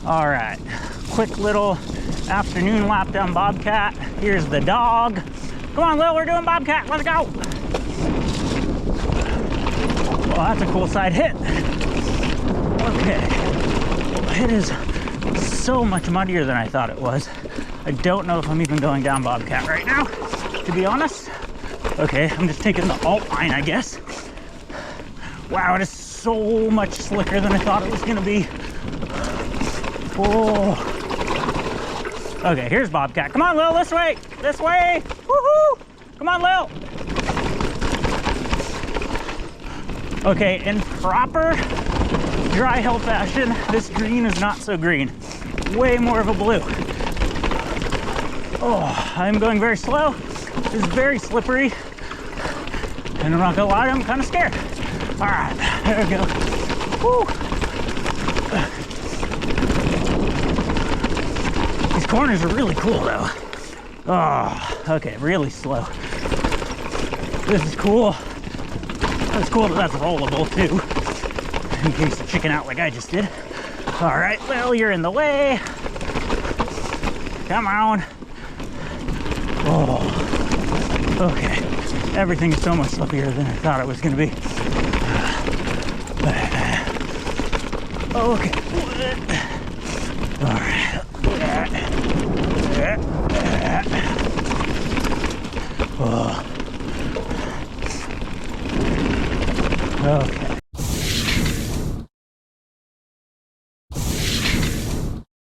All right, quick little afternoon lap down Bobcat. Here's the dog. Come on, Lil, we're doing Bobcat, let's go. Well, that's a cool side hit. Okay, it is so much muddier than I thought it was. I don't know if I'm even going down Bobcat right now, to be honest. Okay, I'm just taking the alt line, I guess. Wow, it is so much slicker than I thought it was gonna be. Oh. Okay, here's Bobcat. Come on, Lil, this way, this way. Woohoo! Come on, Lil. Okay, in proper dry hill fashion, this green is not so green. Way more of a blue. Oh, I'm going very slow. This is very slippery. And I'm not gonna lie, I'm kind of scared. All right, there we go. Woo. These corners are really cool though. Oh, okay, really slow. This is cool. That's cool that that's rollable too, in case you chicken out like I just did. All right, well, you're in the way. Come on. Oh, okay. Everything is so much slippier than I thought it was gonna be. Okay.